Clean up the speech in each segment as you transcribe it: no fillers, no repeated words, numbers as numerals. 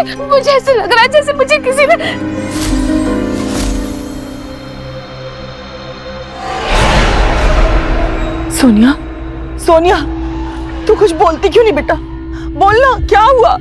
मुझे ऐसे लग रहा है जैसे मुझे किसी ने। सोनिया, सोनिया, तू कुछ बोलती क्यों नहीं बेटा? बोलना, क्या हुआ?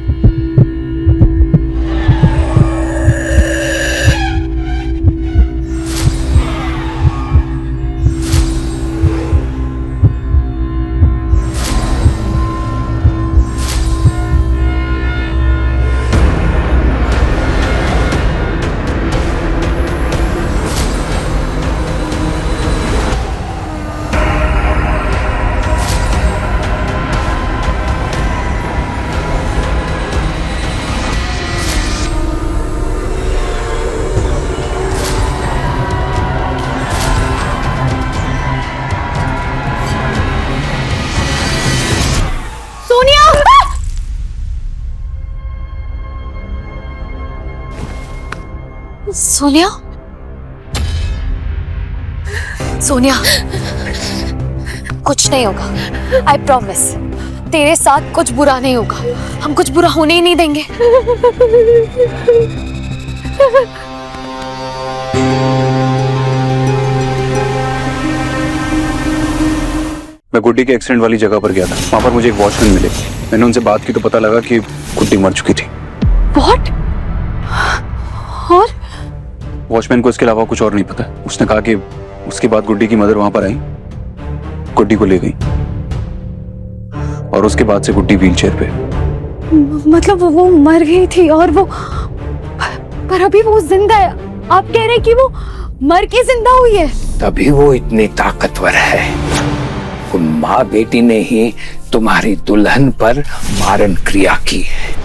सोनिया, सोनिया, कुछ नहीं होगा। आई प्रॉमिस, तेरे साथ कुछ बुरा नहीं होगा। हम कुछ बुरा होने ही नहीं देंगे। मैं गुड्डी के एक्सीडेंट वाली जगह पर गया था। वहां पर मुझे एक वॉचमैन मिले। मैंने उनसे बात की तो पता लगा कि गुड्डी मर चुकी थी। What? और वॉचमैन को इसके अलावा कुछ और नहीं पता। उसने कहा कि उसके बाद गुड्डी की मदर वहां पर आई, गुड्डी को ले गई और उसके बाद से गुड्डी व्हीलचेयर पे। मतलब वो मर गई थी और वो, पर अभी वो जिंदा है। आप कह रहे हैं कि वो मर के जिंदा हुई है? तभी वो इतनी ताकतवर है। उन माँ बेटी ने ही तुम्हारी दुल्हन पर मारण क्रिया की है।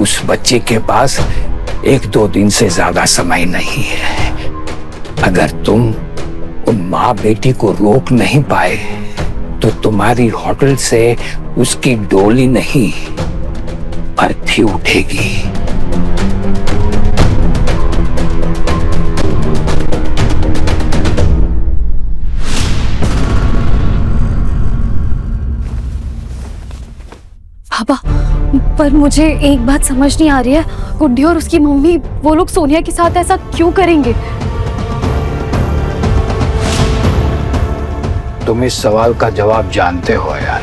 उस बच्चे के पास 1-2 दिन से ज्यादा समय नहीं है। अगर तुम उन माँ बेटी को रोक नहीं पाए तो तुम्हारी होटल से उसकी डोली नहीं, अर्थी उठेगी। पापा, पर मुझे एक बात समझ नहीं आ रही है। गुड्डी और उसकी मम्मी, वो लोग सोनिया के साथ ऐसा क्यों करेंगे? तुम इस सवाल का जवाब जानते हो यार।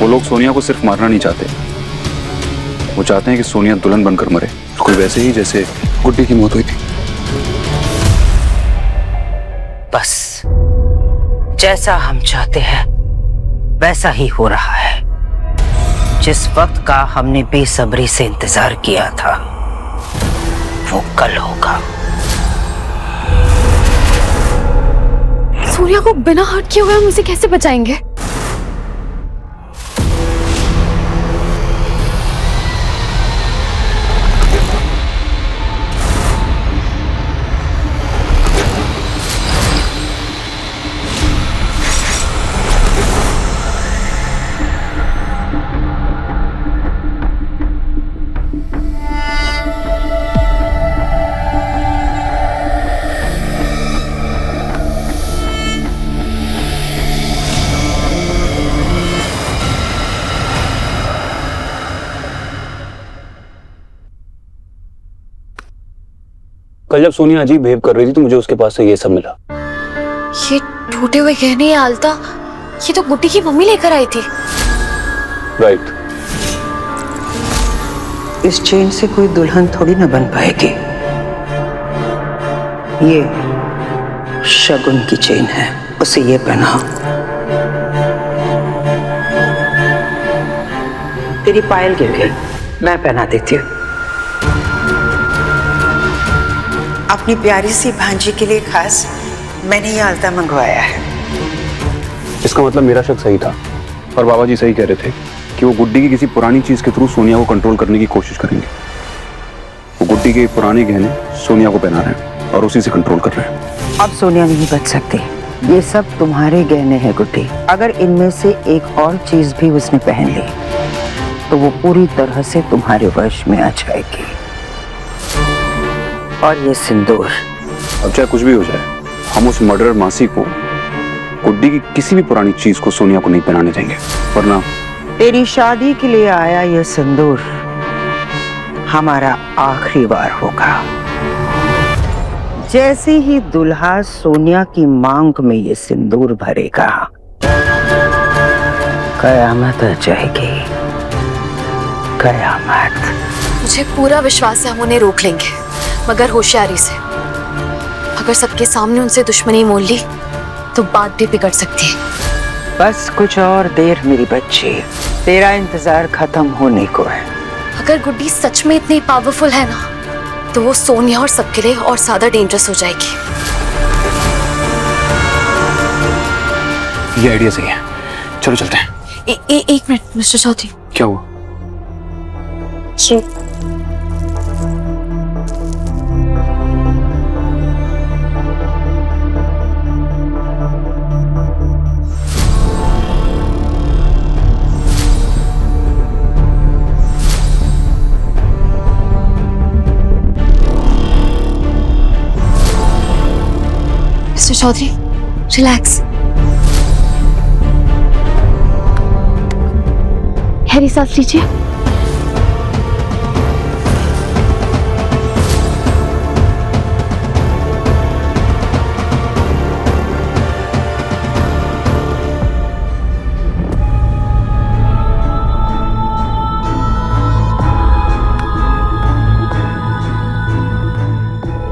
वो लोग सोनिया को सिर्फ मारना नहीं चाहते, वो चाहते हैं कि सोनिया दुल्हन बनकर मरे, कोई वैसे ही जैसे गुड्डी की मौत हुई थी। बस जैसा हम चाहते हैं वैसा ही हो रहा है। जिस वक्त का हमने बेसब्री से इंतजार किया था वो कल होगा। सोनिया को बिना हर्ट किए हुए हम उसे कैसे बचाएंगे? कल जब सोनिया अजीब बिहेव कर रही थी तो मुझे उसके पास से ये सब मिला। ये टूटे हुए गहने या आलता, ये तो गुड्डी की मम्मी लेकर आई थी। राइट। इस चेन से कोई दुल्हन थोड़ी ना बन पाएगी। ये शगुन की चेन है, उसे ये पहनाओ। तेरी पायल गिर गई, मैं पहना देती हूँ। अपनी प्यारी सी भांजी के लिए खास मैंने ये आलता मंगवाया है। इसका मतलब मेरा शक सही था और बाबा जी सही कह रहे थे कि वो गुड्डी की किसी पुरानी चीज के थ्रू सोनिया को कंट्रोल करने की कोशिश करेंगे। वो गुड्डी के पुराने गहने सोनिया को पहना रहे हैं और उसी से कंट्रोल कर रहे हैं। अब सोनिया नहीं बच सकती। ये सब तुम्हारे गहने हैं गुड्डी। अगर इनमें से एक और चीज भी उसने पहन ली तो वो पूरी तरह से तुम्हारे वश में आ जाएगी। और ये सिंदूर अब चाहे कुछ भी हो जाए, हम उस मर्डरर मासी को गुड्डी की किसी भी पुरानी चीज को सोनिया को नहीं पहनाने देंगे, वरना तेरी शादी के लिए आया ये सिंदूर हमारा आखिरी बार होगा। जैसे ही दुल्हा सोनिया की मांग में ये सिंदूर भरेगा, कयामत आ जाएगी, कयामत। मुझे पूरा विश्वास है हम उन्हें रोक लेंगे, मगर होशियारी से। अगर सबके सामने उनसे दुश्मनी मोल ली तो बात भी बिगड़ सकती है। बस कुछ और देर मेरी बच्ची, तेरा इंतजार खत्म होने को है। अगर गुड्डी सच में इतनी पावरफुल है ना, तो वो सोनिया और सबके लिए और ज्यादा डेंजरस हो जाएगी। ये आइडिया सही है, चलो चलते हैं। एक मिनट मिस्टर चौधरी। क्या हुआ? Mister Chaudhary relax. गहरी सांस लीजिए।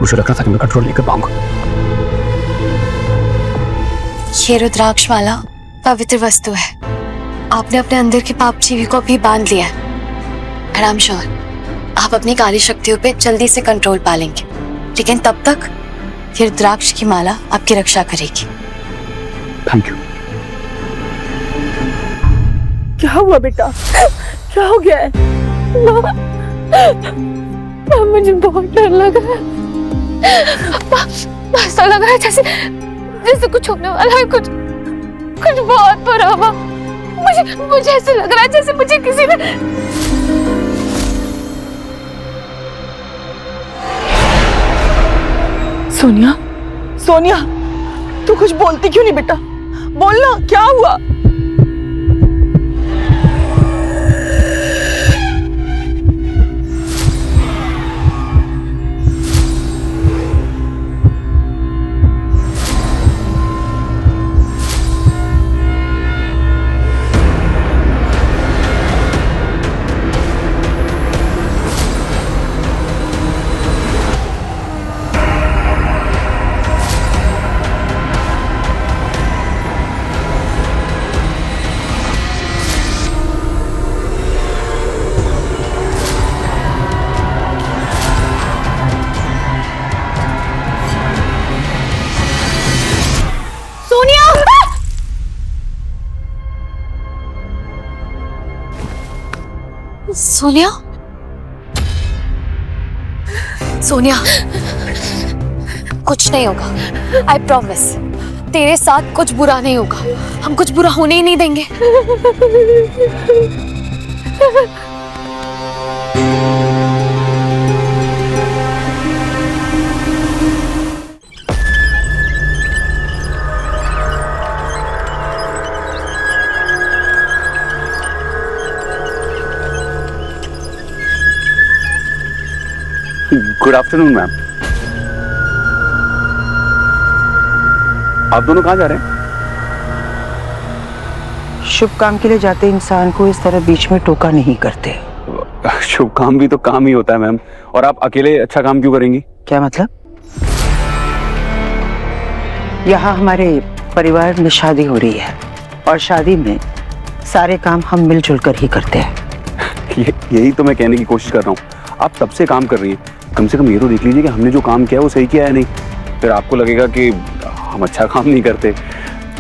मुझे लग रहा था कि मैं कंट्रोल नहीं कर पाऊंगा। ये रुद्राक्ष माला पवित्र वस्तु है। आपने अपने अंदर के पाप जीवी को भी बांध लिया है। And I'm sure आप अपनी काली शक्तियों पे जल्दी से कंट्रोल पा लेंगे, लेकिन तब तक ये रुद्राक्ष की माला आपकी रक्षा करेगी। Thank you. क्या हुआ बेटा, क्या हो गया है? मुझे बहुत डर लग रहा है। ऐसा लग रहा है जैसे कुछ होने वाला है, कुछ बहुत बुरा हुआ। मुझे ऐसा लग रहा है जैसे मुझे किसी ने सोनिया, सोनिया, तू कुछ बोलती क्यों नहीं बेटा? बोलना, क्या हुआ? सोनिया, सोनिया, कुछ नहीं होगा। आई प्रॉमिस, तेरे साथ कुछ बुरा नहीं होगा। हम कुछ बुरा होने ही नहीं देंगे। Good afternoon ma'am. आप दोनों कहाँ जा रहे हैं? शुभ काम के लिए जाते इंसान को इस तरह बीच में टोका नहीं करते। शुभ काम भी तो काम ही होता है मैम, और आप अकेले अच्छा काम क्यों करेंगी? क्या मतलब? यहाँ हमारे परिवार में शादी हो रही है और शादी में सारे काम हम मिलजुल कर ही करते हैं। यही तो मैं कहने की कोशिश कर रहा हूँ। आप तब से काम कर रही हैं, कम से कम ये तो देख लीजिए कि हमने जो काम किया वो सही किया है नहीं। फिर आपको लगेगा कि हम अच्छा काम नहीं करते।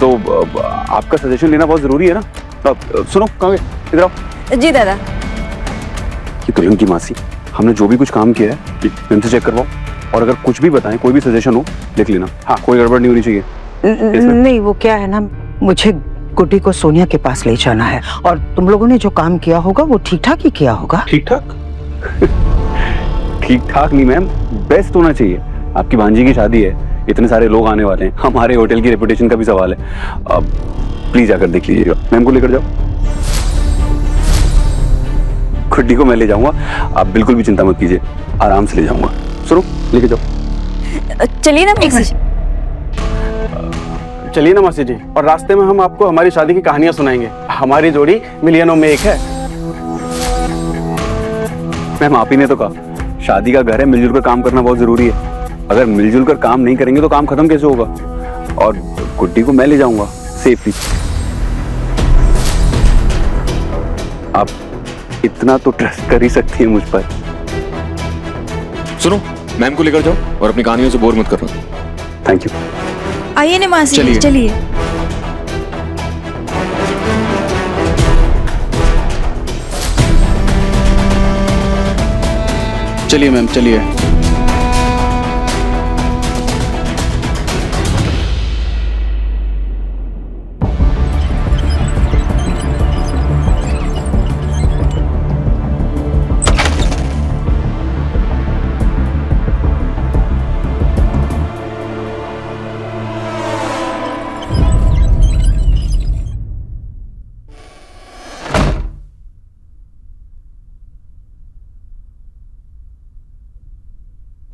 तो आपका सजेशन लेना बहुत जरूरी है ना। तो सुनो, कहाँ गए? इधर आओ। जी दादा। ये दुल्हन की मासी, हमने जो भी कुछ काम किया है इनसे चेक करवाओ, और अगर कुछ भी बताएं, कोई भी सजेशन हो लिख लेना। हाँ, कोई गड़बड़ नहीं होनी चाहिए। नहीं, वो क्या है ना, मुझे गुड्डी को सोनिया के पास ले जाना है, और तुम लोगों ने जो काम किया होगा वो ठीक ठाक ही किया होगा। ठीक ठाक? ठीक ठाक नहीं मैम, बेस्ट होना चाहिए। आपकी भांजी की शादी है, इतने सारे लोग आने वाले हैं, हमारे होटल की रेपुटेशन का भी सवाल है। अब प्लीज आकर देख लीजिएगा। मैम को लेकर जाओ। गुड्डी को मैं ले जाऊंगा, आप बिल्कुल भी चिंता मत कीजिए, आराम से ले जाऊंगा। सुनो, लेके जाओ। चलिए ना मासी जी। चलिए ना मासी जी, और रास्ते में हम आपको हमारी शादी की कहानियां सुनाएंगे। हमारी जोड़ी मिलियनों में एक है। मैम आप ही ने तो कहा शादी का घर है, मिलजुल कर काम करना बहुत जरूरी है। अगर मिलजुल कर काम नहीं करेंगे तो काम खत्म कैसे होगा? और गुड्डी को मैं ले जाऊंगा सेफली। आप इतना तो ट्रस्ट कर ही सकती हैं मुझ पर। सुनो, मैम को लेकर जाओ और अपनी कहानियों से बोर मत करना। Thank you. आइए ना मासी जी, चलिए। चलिए। चलिए मैम, चलिए।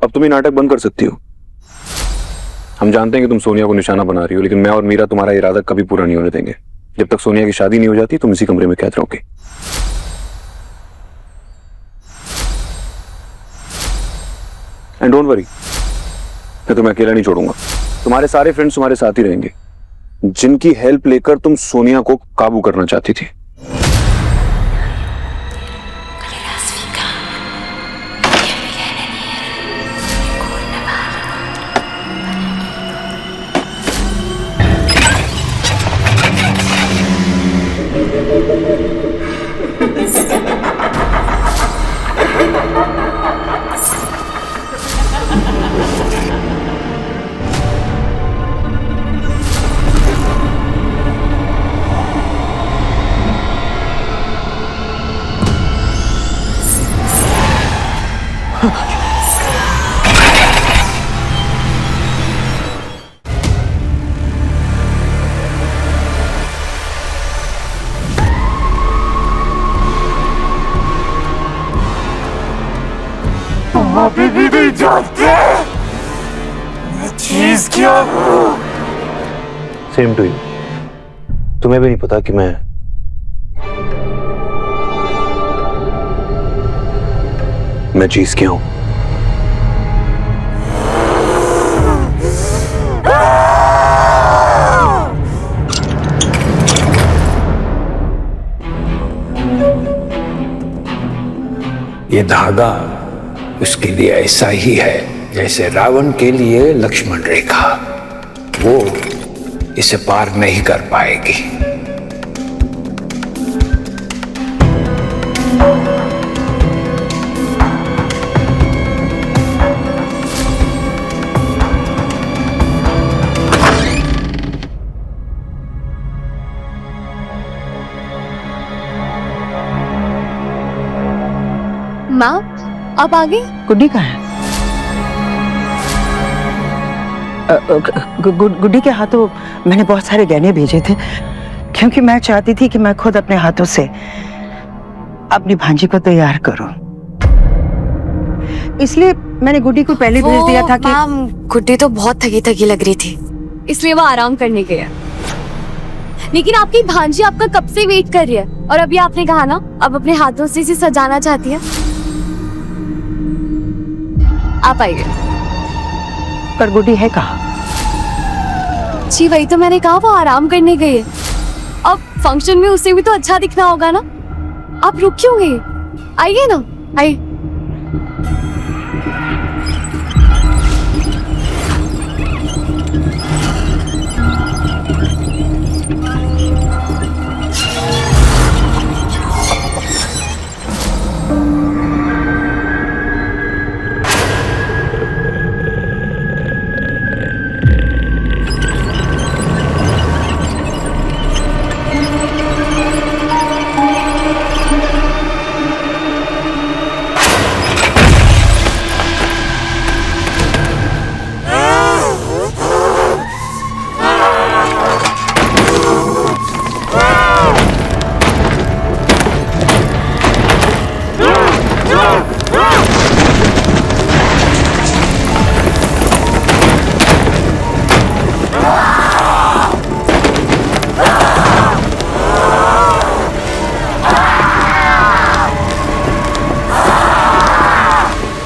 अब तुम ये नाटक बंद कर सकती हो। हम जानते हैं कि तुम सोनिया को निशाना बना रही हो, लेकिन मैं और मीरा तुम्हारा इरादा कभी पूरा नहीं होने देंगे। जब तक सोनिया की शादी नहीं हो जाती तुम इसी कमरे में कैद रहोगे। एंड डोंट वरी, मैं तुम्हें अकेला नहीं छोड़ूंगा। तुम्हारे सारे फ्रेंड्स तुम्हारे साथ ही रहेंगे, जिनकी हेल्प लेकर तुम सोनिया को काबू करना चाहती थी। अभी भी नहीं जानते मैं चीज क्या हूँ। Same to you. तुम्हें भी नहीं पता कि मैं चीज क्या हूं। ये धागा उसके लिए ऐसा ही है जैसे रावण के लिए लक्ष्मण रेखा। वो इसे पार नहीं कर पाएगी। माँ, आप आ गई? गुड्डी कहाँ है? गुड्डी के हाथों मैंने बहुत सारे गहने भेजे थे, क्योंकि मैं चाहती थी कि मैं खुद अपने हाथों से अपनी भांजी को तैयार करूं। इसलिए मैंने गुड्डी को पहले भेज दिया था कि मैम, गुड्डी तो बहुत थकी थकी लग रही थी, इसलिए वो आराम करने गया। लेकिन आपकी भांजी आपका कब से वेट कर रही है, और अभी आपने कहा ना अब अपने हाथों से इसे सजाना चाहती है। आप आइए। पर गुड्डी है कहाँ? जी वही तो मैंने कहा, वो आराम करने गई है। अब फंक्शन में उसे भी तो अच्छा दिखना होगा ना। आप रुक क्यों गए? आइए ना, आइए।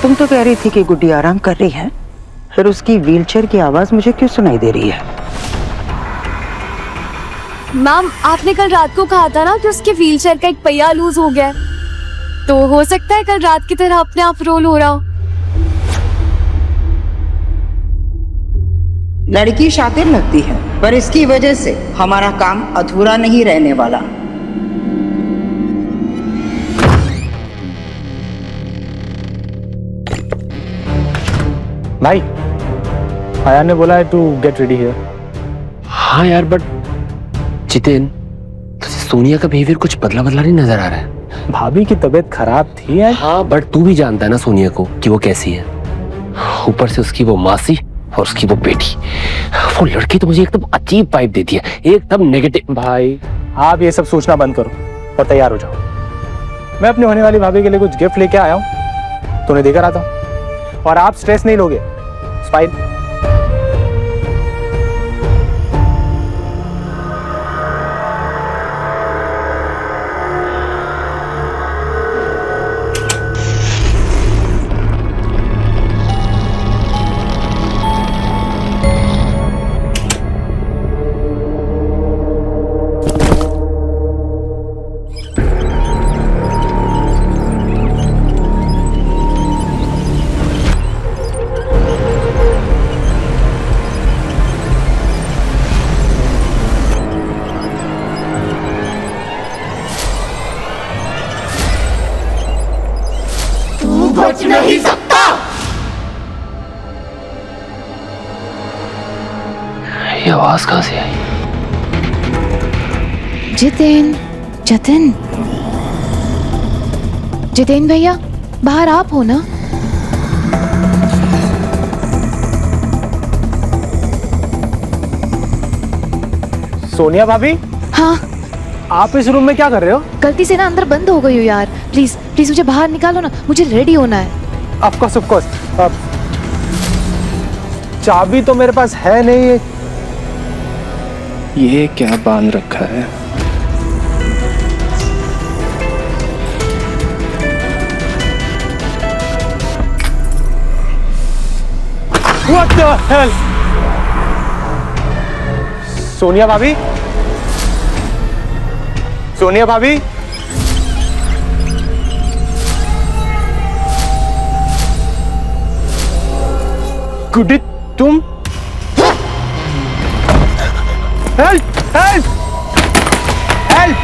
तुम तो कह रही थी कि गुड्डी आराम कर रही है, फिर उसकी व्हीलचेयर की आवाज मुझे क्यों सुनाई दे रही है? मैम, आपने कल रात को कहा था ना कि उसके व्हीलचेयर का एक पहिया लूज हो गया है। तो हो सकता है कल रात की तरह अपने आप रोल हो रहा हो। लड़की शातिर लगती है, पर इसकी वजह से हमारा काम अधूरा नहीं रहने वाला। भाई, आया ने बोला है टू गेट रेडी हियर। हाँ यार, बट जितेन, तुझे सोनिया का बिहेवियर कुछ बदला बदला नहीं नजर आ रहा है। भाभी की तबीयत खराब थी आज। हाँ, बट तू भी जानता है ना सोनिया को कि वो कैसी है। ऊपर से उसकी वो मासी और उसकी वो बेटी, वो लड़की तो मुझे एकदम अजीब वाइब देती है, एकदम नेगेटिव। भाई, आप ये सब सोचना बंद करो और तैयार हो जाओ। मैं अपनी होने वाली भाभी के लिए कुछ गिफ्ट लेके आया हूँ, तो उन्हें देकर आता हूँ। और आप स्ट्रेस नहीं लोगे। स्माइल। बच नहीं सकता। ये आवाज कहां से आई? जितेन, जतिन, जितेन भैया, बाहर आप हो ना? सोनिया भाभी, हाँ, आप इस रूम में क्या कर रहे हो? गलती से ना अंदर बंद हो गई हो यार। प्लीज प्लीज मुझे बाहर निकालो ना, मुझे रेडी होना है। Of course. चाबी तो मेरे पास है नहीं। ये क्या बांध रखा है? What the hell? सोनिया भाभी, सोनिया भाभी, गुड्डी, तुम? हेल्प! हेल्प! हेल्प!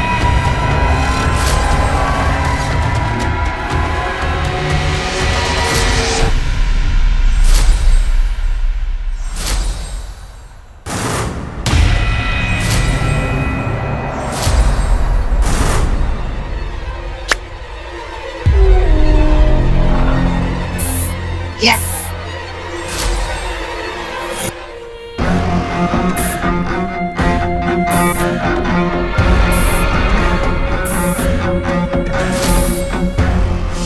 यस,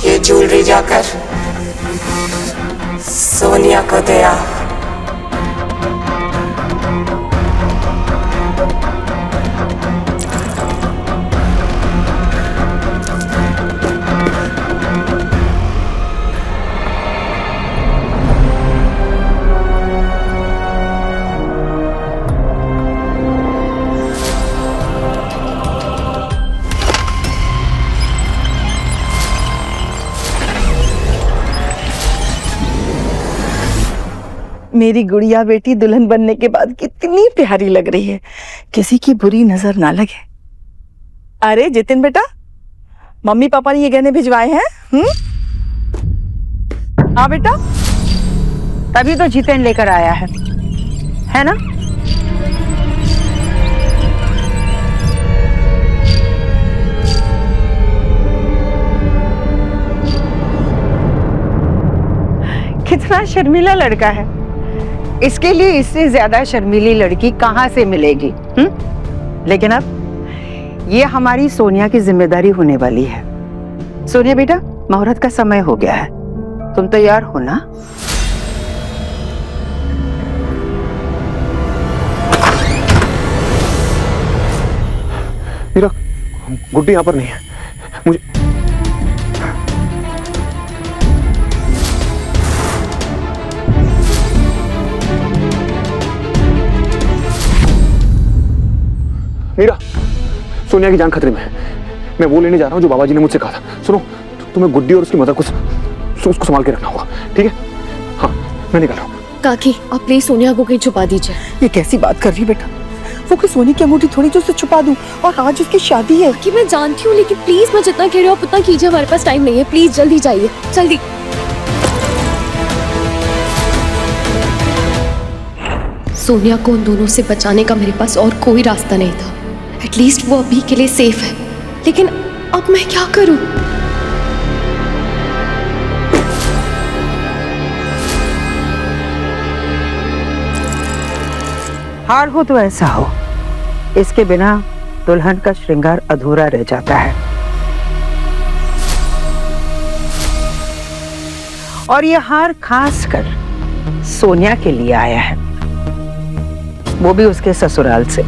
ये ज्वेलरी जाकर सोनिया को दे आ। मेरी गुड़िया बेटी दुल्हन बनने के बाद कितनी प्यारी लग रही है, किसी की बुरी नजर ना लगे। अरे जितिन बेटा, मम्मी पापा ने ये गहने भिजवाए हैं? हाँ बेटा, तभी तो जितिन लेकर आया है ना? कितना शर्मीला लड़का है, इसके लिए इससे ज्यादा शर्मीली लड़की कहाँ से मिलेगी? लेकिन अब ये हमारी सोनिया की जिम्मेदारी होने वाली है। सोनिया बेटा, मुहूर्त का समय हो गया है, तुम तैयार हो ना? मीरा, गुड्डी यहाँ पर नहीं है। मुझे मीरा, सोनिया की जान खतरे में है। मैं वो लेने जा रहा हूँ जो बाबा जी ने मुझसे कहा था। सुनो, तुम्हें गुड्डी और उसकी मदर को उसको संभाल के रखना होगा, ठीक है? हाँ, मैं निकल रहा हूँ। काकी, आप प्लीज सोनिया को कहीं छुपा दीजिए। ये कैसी बात कर रही बेटा? वो कोई सोने की अंगूठी थोड़ी जो उसे छुपा दूं, और आज उसकी शादी है। कि मैं जानती हूँ, लेकिन प्लीज मैं जितना कह रही हूँ आप उतना कीजिए, हमारे पास टाइम नहीं है। प्लीज जल्दी जाइए, जल्दी। सोनिया को उन दोनों से बचाने का मेरे पास और कोई रास्ता नहीं था। एटलीस्ट वो अभी के लिए सेफ है, लेकिन अब मैं क्या करूं? हार हो तो ऐसा हो, इसके बिना दुल्हन का श्रृंगार अधूरा रह जाता है। और ये हार खास कर सोनिया के लिए आया है, वो भी उसके ससुराल से।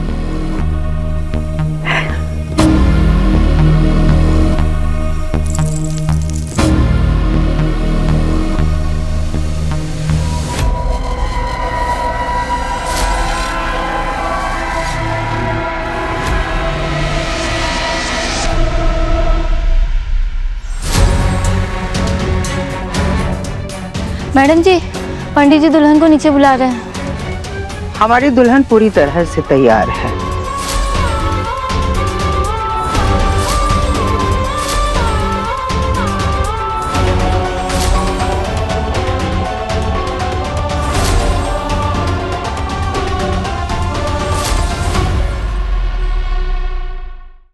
मैडम जी, पंडित जी दुल्हन को नीचे बुला रहे हैं। हमारी दुल्हन पूरी तरह से तैयार है।